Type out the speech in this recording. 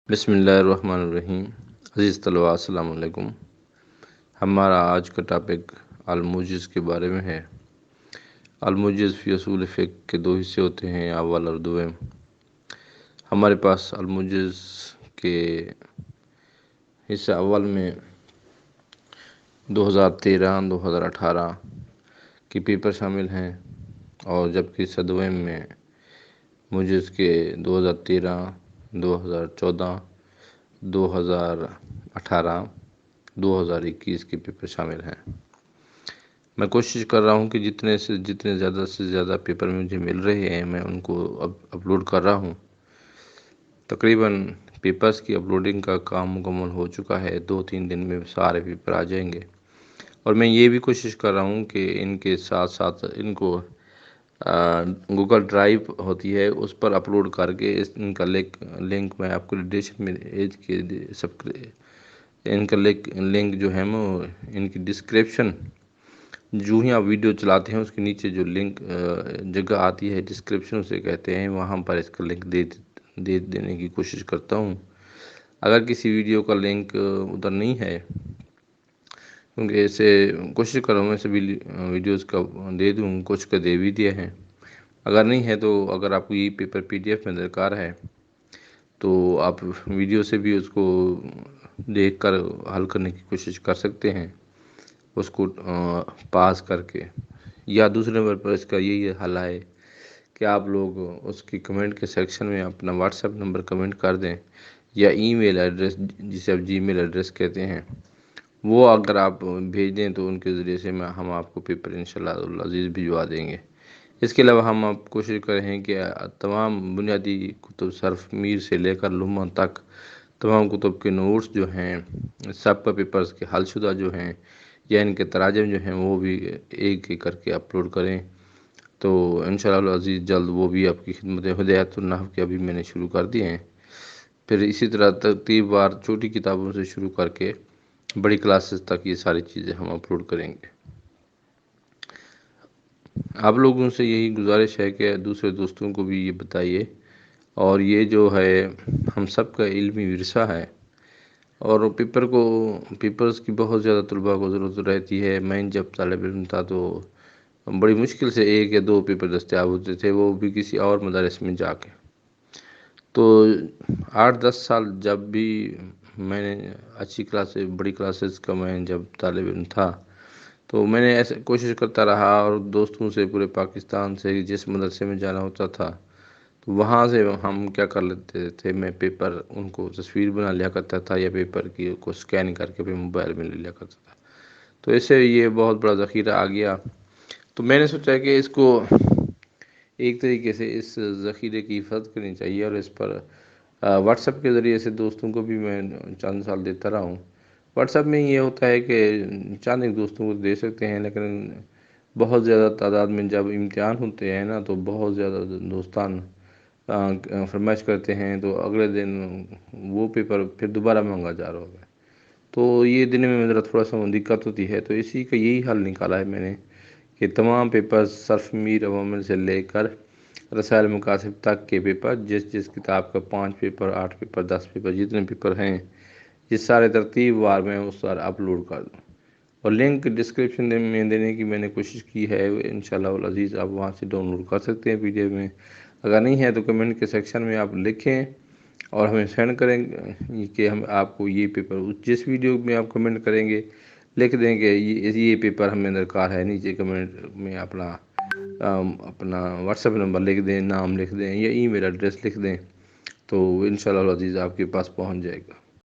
بسم اللہ الرحمن الرحیم۔ عزیز طلباء السلام علیکم۔ ہمارا آج کا ٹاپک الموجز کے بارے میں ہے۔ الموجز فی اصول فقہ کے دو حصے ہوتے ہیں، اول اور دوم۔ ہمارے پاس الموجز کے حصہ اول میں 2013-2018 کی پیپر شامل ہیں، اور جبکہ حصہ دوم میں موجز کے 2013، 2014، 2018، 2021 کے پیپر شامل ہیں۔ میں کوشش کر رہا ہوں کہ جتنے زیادہ سے زیادہ پیپر مجھے مل رہے ہیں میں ان کو اپلوڈ کر رہا ہوں۔ تقریباً پیپرز کی اپلوڈنگ کا کام مکمل ہو چکا ہے، 2-3 دن میں سارے پیپر آ جائیں گے، اور میں یہ بھی کوشش کر رہا ہوں کہ ان کے ساتھ ساتھ ان کو گوگل ڈرائیو ہوتی ہے اس پر اپلوڈ کر کے ان کا لنک میں آپ کو ڈسکرپشن میں ان کا لنک جو ہے وہ ان کی ڈسکرپشن، جو ہی آپ ویڈیو چلاتے ہیں اس کے نیچے جو لنک جگہ آتی ہے ڈسکرپشن اسے کہتے ہیں، وہاں پر اس کا لنک دے دینے کی کوشش کرتا ہوں۔ اگر کسی ویڈیو کا لنک ادھر نہیں ہے، کیونکہ اسے کوشش کر رہا ہوں میں سبھی ویڈیوز کا دے دوں، کچھ کا دے بھی دیا ہے۔ اگر نہیں ہے تو اگر آپ کو یہ پیپر PDF میں درکار ہے تو آپ ویڈیو سے بھی اس کو دیکھ کر حل کرنے کی کوشش کر سکتے ہیں، اس کو پاس کر کے۔ یا دوسرے نمبر پر اس کا یہی حل ہے کہ آپ لوگ اس کی کمنٹ کے سیکشن میں اپنا واٹس ایپ نمبر کمنٹ کر دیں، یا ای میل ایڈریس جسے آپ جی میل ایڈریس کہتے ہیں، وہ اگر آپ بھیج دیں تو ان کے ذریعے سے ہم آپ کو پیپر انشاءاللہ العزیز بھجوا دیں گے۔ اس کے علاوہ ہم آپ کوشش کریں ہیں کہ تمام بنیادی کتب صرف میر سے لے کر لمہ تک تمام کتب کے نوٹس جو ہیں، سب کا پیپرز کے حل شدہ جو ہیں یا ان کے تراجم جو ہیں وہ بھی ایک ایک کر کے اپلوڈ کریں، تو انشاءاللہ العزیز جلد وہ بھی آپ کی خدمت ہدایت النحو کے ابھی میں نے شروع کر دیے ہیں۔ پھر اسی طرح ترتیب وار چھوٹی کتابوں سے شروع کر کے بڑی کلاسز تک یہ ساری چیزیں ہم اپلوڈ کریں گے۔ آپ لوگوں سے یہی گزارش ہے کہ دوسرے دوستوں کو بھی یہ بتائیے، اور یہ جو ہے ہم سب کا علمی ورثہ ہے، اور پیپرز کی بہت زیادہ طلباء کو ضرورت رہتی ہے۔ میں جب طالب علم تھا تو بڑی مشکل سے 1 یا 2 پیپر دستیاب ہوتے تھے، وہ بھی کسی اور مدارس میں جا کے۔ تو 8-10 سال جب بھی میں نے اچھی کلاسز، بڑی کلاسز کا میں جب طالب علم تھا تو میں نے ایسے کوشش کرتا رہا، اور دوستوں سے پورے پاکستان سے جس مدرسے میں جانا ہوتا تھا تو وہاں سے ہم کیا کر لیتے تھے، میں پیپر ان کو تصویر بنا لیا کرتا تھا، یا پیپر کو سکین کر کے پھر موبائل میں لے لیا کرتا تھا۔ تو اس سے یہ بہت بڑا ذخیرہ آ گیا، تو میں نے سوچا کہ اس کو ایک طریقے سے اس ذخیرے کی حفاظت کرنی چاہیے، اور اس پر واٹس ایپ کے ذریعے سے دوستوں کو بھی میں چند سال دیتا رہا ہوں۔ واٹس ایپ میں یہ ہوتا ہے کہ چند ایک دوستوں کو دے سکتے ہیں، لیکن بہت زیادہ تعداد میں جب امتحان ہوتے ہیں نا تو بہت زیادہ دوستان فرمائش کرتے ہیں، تو اگلے دن وہ پیپر پھر دوبارہ مانگا جا رہا ہوگا، تو یہ دینے میں میرا تھوڑا سا دقت ہوتی ہے۔ تو اسی کا یہی حل نکالا ہے میں نے کہ تمام پیپرز صرف میر عوامل سے لے کر رسائل مکاسب تک کے پیپر، جس کتاب کا 5 پیپر، 8 پیپر، 10 پیپر، جتنے پیپر ہیں، یہ سارے ترتیب وار میں اس پر اپلوڈ کر دوں، اور لنک ڈسکرپشن میں دینے کی میں نے کوشش کی ہے۔ انشاءاللہ العزیز آپ وہاں سے ڈاؤن لوڈ کر سکتے ہیں PDF میں۔ اگر نہیں ہے تو کمنٹ کے سیکشن میں آپ لکھیں اور ہمیں سینڈ کریں کہ ہم آپ کو یہ پیپر، جس ویڈیو میں آپ کمنٹ کریں گے لکھ دیں کہ یہ پیپر ہمیں درکار ہے، نیچے کمنٹ میں اپنا واٹس ایپ نمبر لکھ دیں، نام لکھ دیں، یا ای میل ایڈریس لکھ دیں، تو انشاءاللہ العزیز آپ کے پاس پہنچ جائے گا۔